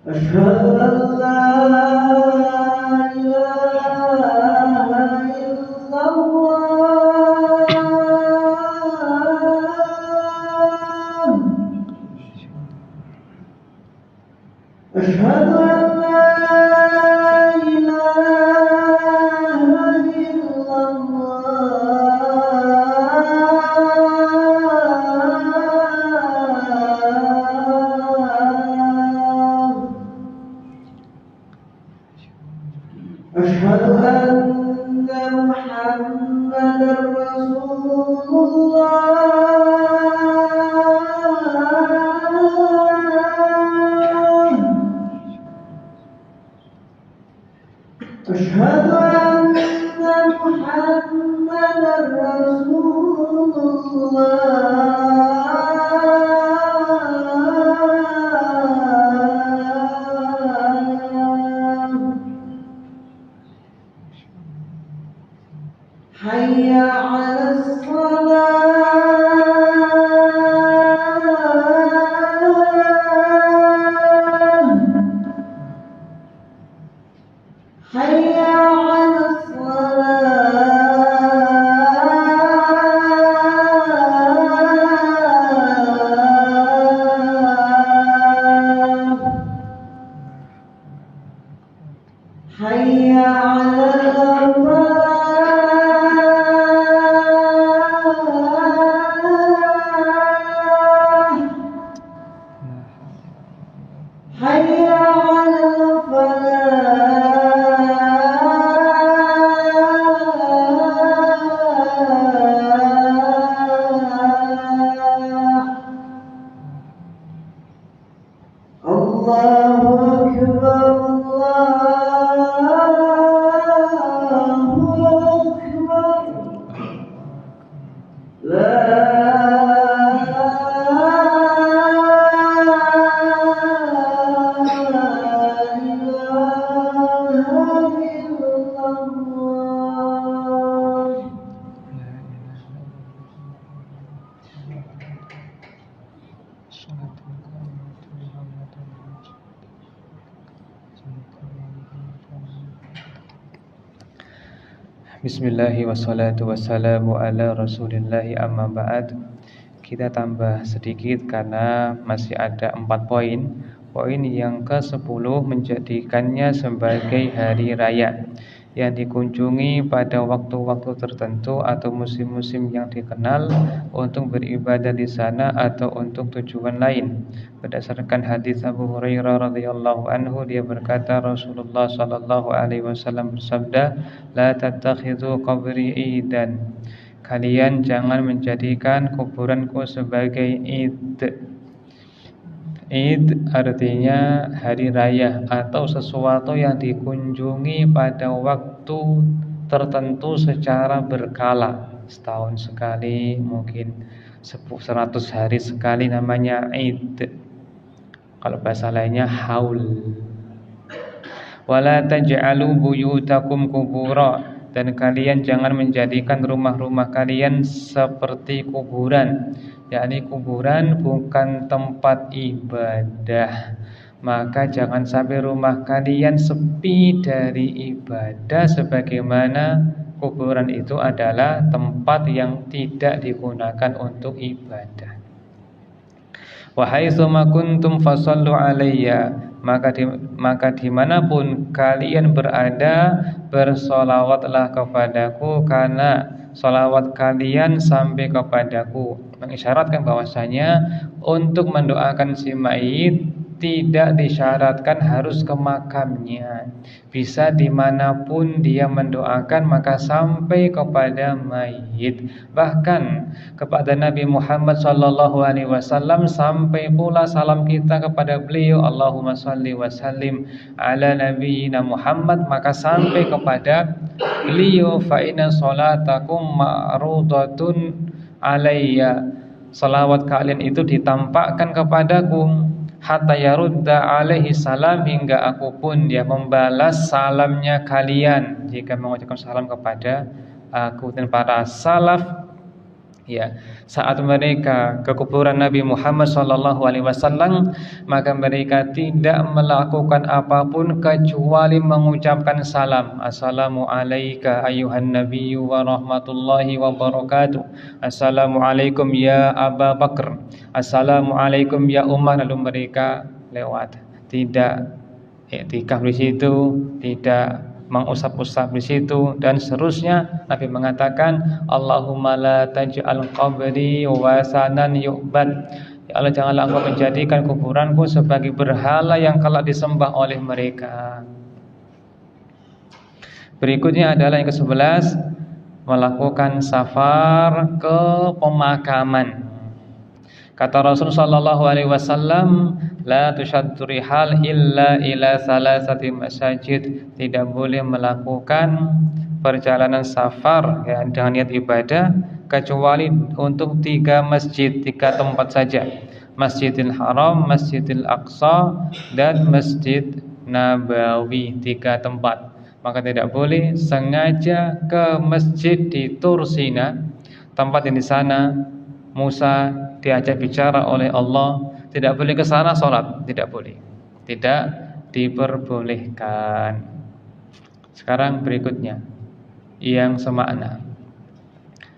Speaker 2: Asyhadu an la أشهد أن لا إله إلا الله أشهد أن محمدا رسول الله أشهد أن محمدا رسول الله حي على الصلاة حي على الصلاة حي على الفلاح حي على الفلاح. الله أكبر، الله
Speaker 1: Bismillahi wassalatu wassalamu ala rasulillahi amma ba'd. Kita tambah sedikit karena masih ada 4 poin. Poin yang ke-10 menjadikannya sebagai hari raya yang dikunjungi pada waktu-waktu tertentu atau musim-musim yang dikenal untuk beribadah di sana atau untuk tujuan lain. Berdasarkan hadis Abu Hurairah radhiyallahu anhu, dia berkata, Rasulullah sallallahu alaihi wasallam bersabda, "La tattakhidhu qabri idan." Kalian jangan menjadikan kuburanku sebagai id. Id artinya hari raya atau sesuatu yang dikunjungi pada waktu tertentu secara berkala. Setahun sekali, mungkin 100 hari sekali, namanya Id. Kalau bahasa lainnya haul. Wala taj'alu buyutakum qubura, dan kalian jangan menjadikan rumah-rumah kalian seperti kuburan. Yakni kuburan bukan tempat ibadah. Maka jangan sampai rumah kalian sepi dari ibadah, sebagaimana kuburan itu adalah tempat yang tidak digunakan untuk ibadah. Wa haitsuma kuntum fasallu alayya, maka dimanapun kalian berada, bersolawatlah kepadaku, karena solawat kalian sampai kepadaku. Mengisyaratkan bahwasanya untuk mendoakan si mayit tidak disyaratkan harus ke makamnya. Bisa dimanapun dia mendoakan, maka sampai kepada mayit. Bahkan kepada Nabi Muhammad SAW, sampai pula salam kita kepada beliau, Allahumma salli wa sallim ala nabiyyina Muhammad, maka sampai kepada beliau, fa inna salatakum ma'rudatun alayya. Salawat kalian itu ditampakkan kepadaku, hatta yarudda alaihi salam, hingga aku pun dia membalas salamnya kalian jika mengucapkan salam kepada aku. Dan para salaf, ya, saat mereka ke kuburan Nabi Muhammad SAW, maka mereka tidak melakukan apapun kecuali mengucapkan salam. Assalamu alayka ayuhan nabiyyu wa rahmatullahi wa barakatuh. Assalamu alaikum ya Aba Bakr. Assalamu alaikum ya Umar. Lalu mereka lewat. Tidak i'tikaf di situ, tidak mengusap-usap di situ, dan seterusnya. Nabi mengatakan, Allahumma la taj'al qabri wasanan yu'bad. Ya Allah, janganlah Engkau menjadikan kuburanku sebagai berhala yang kelak disembah oleh mereka. Berikutnya adalah yang ke-11, melakukan safar ke pemakaman. Kata Rasul sallallahu alaihi wasallam, la tushaddu rihal illa ila salasati masajid. Tidak boleh melakukan perjalanan safar, ya, dengan niat ibadah kecuali untuk 3 masjid, 3 tempat saja. Masjidil Haram, Masjidil Aqsa, dan Masjid Nabawi, 3 tempat. Maka tidak boleh sengaja ke masjid di Tursina, tempat yang di sana Musa diajak bicara oleh Allah. Tidak boleh ke sana sholat, tidak boleh, tidak diperbolehkan. Sekarang berikutnya yang semakna,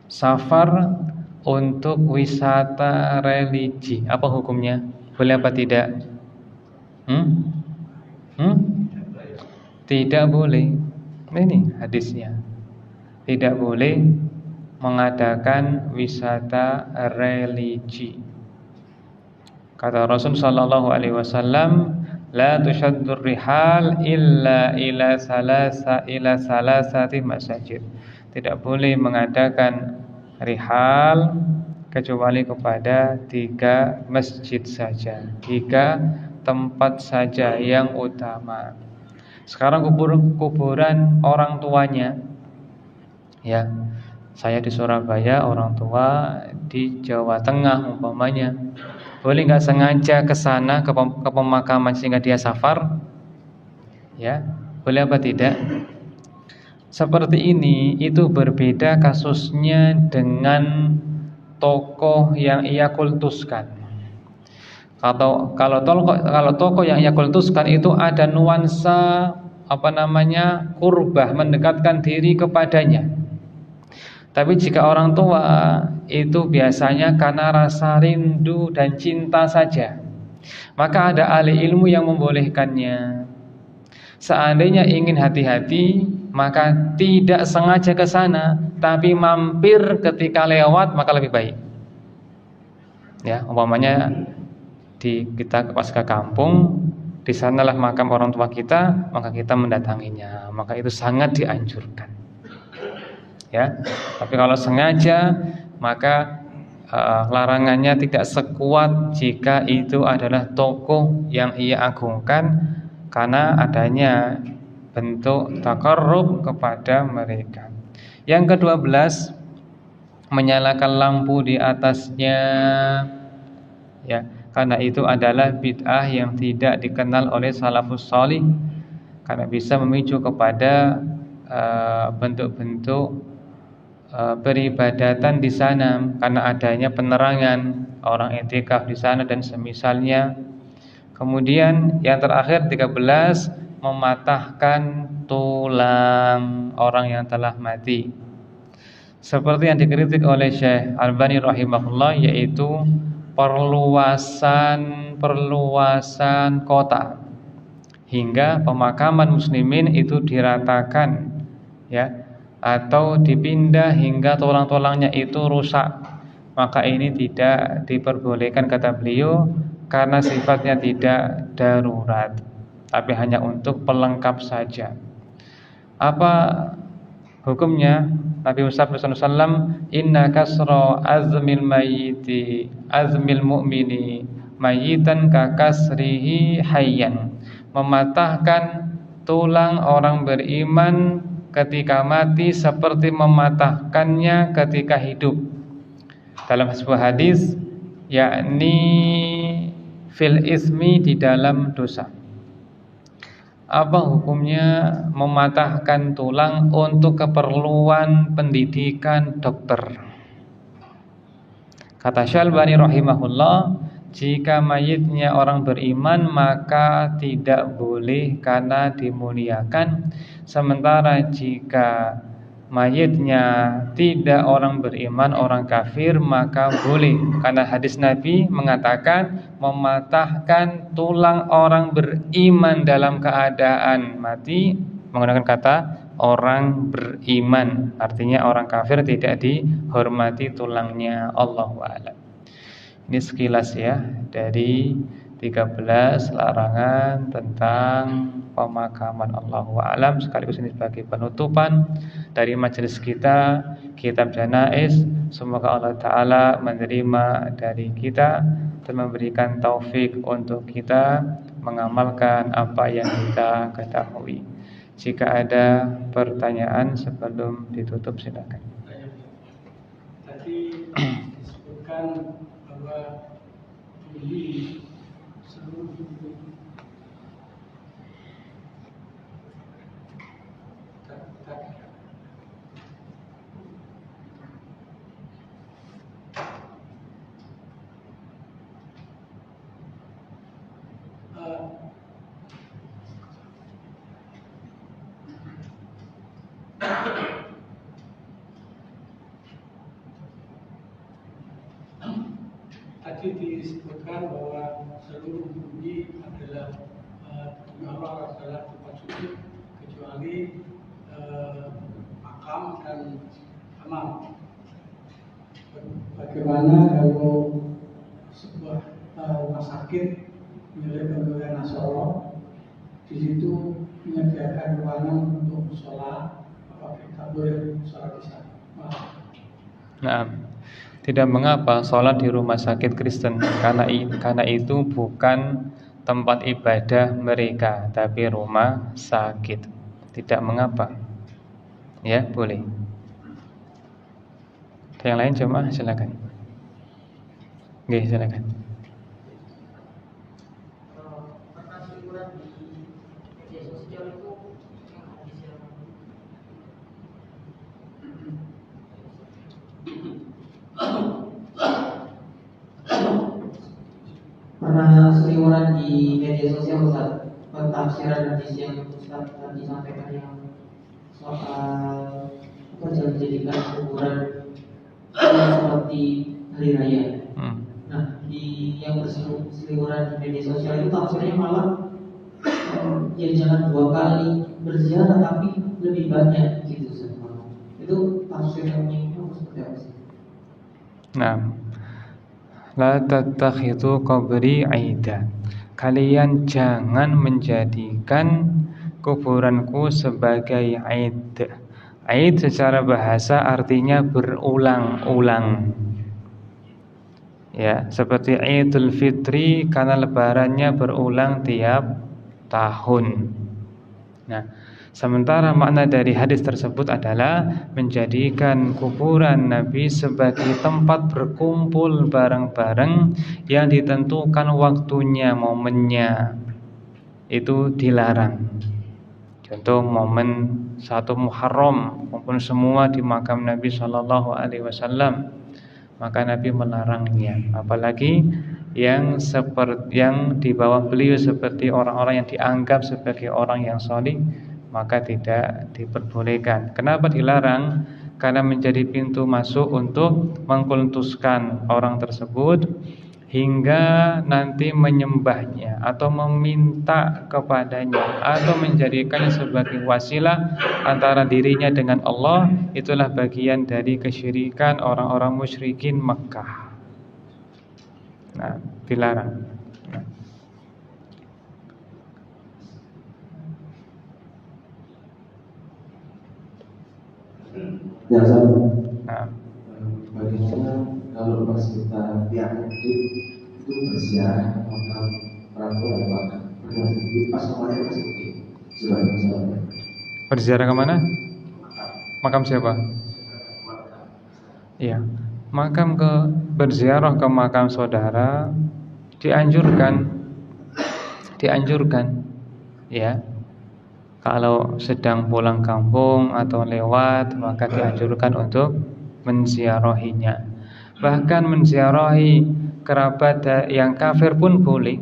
Speaker 1: safar untuk wisata religi, apa hukumnya? Boleh apa tidak? Tidak boleh. Ini hadisnya, tidak boleh mengadakan wisata religi. Kata Rasul sallallahu alaihi wasallam, la tushaddur rihal illa ila salasati masajid. Tidak boleh mengadakan rihal kecuali kepada 3 masjid saja, 3 tempat saja yang utama. Sekarang kuburan orang tuanya, ya, saya di Surabaya, orang tua di Jawa Tengah umpamanya, boleh nggak sengaja ke sana, ke pemakaman sehingga dia safar? Ya, Boleh apa tidak? Seperti ini itu berbeda kasusnya dengan tokoh yang ia kultuskan. Kalau tokoh yang ia kultuskan itu ada nuansa kurbah, mendekatkan diri kepadanya. Tapi jika orang tua itu biasanya karena rasa rindu dan cinta saja, maka ada ahli ilmu yang membolehkannya. Seandainya ingin hati-hati, maka tidak sengaja ke sana, tapi mampir ketika lewat, maka lebih baik. Ya, umpamanya kita pas ke kampung, di sanalah makam orang tua kita, maka kita mendatanginya, maka itu sangat dianjurkan. Ya, tapi kalau sengaja, maka larangannya tidak sekuat jika itu adalah tokoh yang ia agungkan, karena adanya bentuk taqarrub kepada mereka. Yang ke-12, menyalakan lampu di atasnya, ya, karena itu adalah bid'ah yang tidak dikenal oleh salafus salih, karena bisa memicu kepada bentuk-bentuk peribadatan di sana, karena adanya penerangan, orang i'tikaf di sana dan semisalnya. Kemudian yang terakhir 13, mematahkan tulang orang yang telah mati. Seperti yang dikritik oleh Syekh Albani rahimahullah, yaitu perluasan kota hingga pemakaman muslimin itu diratakan, ya, atau dipindah hingga tulang-tulangnya itu rusak. Maka ini tidak diperbolehkan, kata beliau, karena sifatnya tidak darurat, tapi hanya untuk pelengkap saja. Apa hukumnya? Nabi Muhammad SAW, inna kasra azmil mu'mini mayitan ka kasrihi hayyan. Mematahkan tulang orang beriman ketika mati seperti mematahkannya ketika hidup. Dalam sebuah hadis, yakni fil ismi, di dalam dosa. Apa hukumnya mematahkan tulang untuk keperluan pendidikan dokter? Kata Syalbani rahimahullah, jika mayitnya orang beriman maka tidak boleh karena dimuliakan. Sementara jika mayitnya tidak orang beriman, orang kafir, maka boleh, karena hadis Nabi mengatakan mematahkan tulang orang beriman dalam keadaan mati menggunakan kata orang beriman, artinya orang kafir tidak dihormati tulangnya. Allahu a'lam. Ini sekilas ya dari 13 larangan tentang pemakaman. Allahu a'lam. Sekaligus ini sebagai penutupan dari majelis kita, kitab Janaiz. Semoga Allah Ta'ala menerima dari kita dan memberikan taufik untuk kita mengamalkan apa yang kita ketahui. Jika ada pertanyaan sebelum ditutup, silakan.
Speaker 3: Tadi disebutkan bahwa ini seluruh tadi disebutkan bahwa seluruh bumi adalah Allah adalah tempat suci kecuali makam dan hamam. Bagaimana kalau sebuah rumah sakit milik pemerintah Nasrani di situ menyediakan ruangan untuk sholat, apa kita boleh sholat di sana?
Speaker 1: Nah, tidak mengapa sholat di rumah sakit Kristen, karena itu bukan tempat ibadah mereka, tapi rumah sakit. Tidak mengapa. Ya, boleh. Yang lain cuma silakan. Oke, silakan.
Speaker 4: Pernah liburan di media sosial itu di media sosial Ustaz, pentafsiran hadis yang Ustaz tadi sampaikan yang soal apa jangan dijadikan kuburan seperti hari raya. Nah, di yang berseliweran di media sosial itu tafsirnya malah ya jangan 2 kali berziarah tapi lebih banyak gitu Ustaz. Itu tafsir yang menyinggung seperti apa sih?
Speaker 1: Nah, la tattakhidhu qabri aida. Kalian jangan menjadikan kuburanku sebagai aid. Aid secara bahasa artinya berulang-ulang. Ya, seperti Idul Fitri karena lebarannya berulang tiap tahun. Nah, sementara makna dari hadis tersebut adalah menjadikan kuburan Nabi sebagai tempat berkumpul bareng-bareng yang ditentukan waktunya, momennya. Itu dilarang. Contoh momen 1 Muharram maupun semua di makam Nabi Shallallahu Alaihi Wasallam, maka Nabi melarangnya. Apalagi yang di bawah beliau seperti orang-orang yang dianggap sebagai orang yang salih, maka tidak diperbolehkan. Kenapa dilarang? Karena menjadi pintu masuk untuk mengkultuskan orang tersebut hingga nanti menyembahnya atau meminta kepadanya atau menjadikannya sebagai wasilah antara dirinya dengan Allah. Itulah bagian dari kesyirikan orang-orang musyrikin Makkah. Nah, dilarang.
Speaker 5: Ya, sama.
Speaker 1: Nah,
Speaker 5: Bagaimana kalau pas kita tiap itu berziarah makam Prabu atau makam pas kemarin masih oke sudah misalnya.
Speaker 1: berziarah kemana? Makam siapa? Iya, berziarah ke makam saudara dianjurkan, ya. Kalau sedang pulang kampung atau lewat, maka dianjurkan untuk menziarahinya. Bahkan menziarahi kerabat yang kafir pun boleh.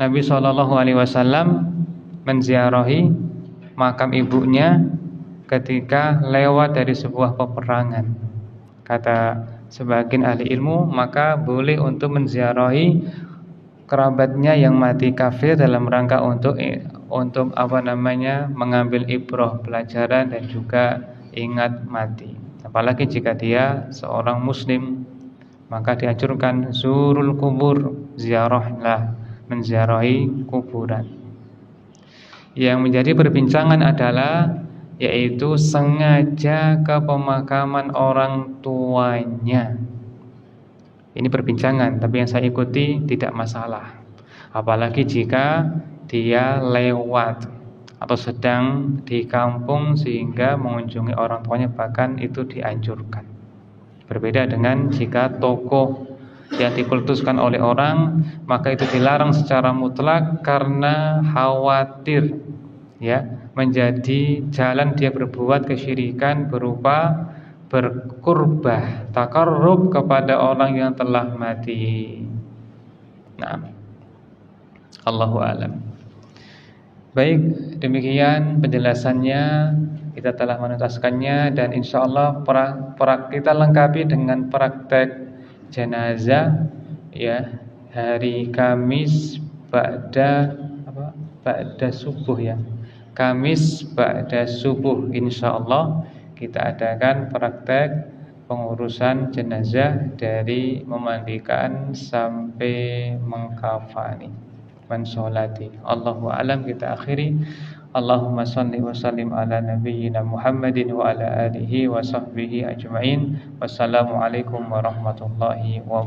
Speaker 1: Nabi SAW menziarahi makam ibunya ketika lewat dari sebuah peperangan. Kata sebagian ahli ilmu, maka boleh untuk menziarahi kerabatnya yang mati kafir dalam rangka untuk mengambil ibrah, pelajaran dan juga ingat mati. Apalagi jika dia seorang muslim, maka dianjurkan zurul kubur, ziarahlah, menziarahi kuburan. Yang menjadi perbincangan adalah yaitu sengaja ke pemakaman orang tuanya. Ini perbincangan, tapi yang saya ikuti tidak masalah. Apalagi jika dia lewat atau sedang di kampung sehingga mengunjungi orang tuanya, bahkan itu dianjurkan. Berbeda dengan jika tokoh yang dikultuskan oleh orang, maka itu dilarang secara mutlak karena khawatir ya menjadi jalan dia berbuat kesyirikan berupa berkurbah, takarrub kepada orang yang telah mati. Nah, Allahu a'lam. Baik, demikian penjelasannya. Kita telah menuntaskannya dan insyaallah kita lengkapi dengan praktek jenazah ya hari Kamis ba'da subuh ya. Kamis ba'da subuh insyaallah kita adakan praktek pengurusan jenazah dari memandikan sampai mengkafani, mensolati. Allahu a'lam. Kita akhiri. Allahumma salli wa sallim ala nabiyyina Muhammadin wa ala alihi wa sahbihi ajma'in. Wassalamualaikum warahmatullahi wabarakatuh.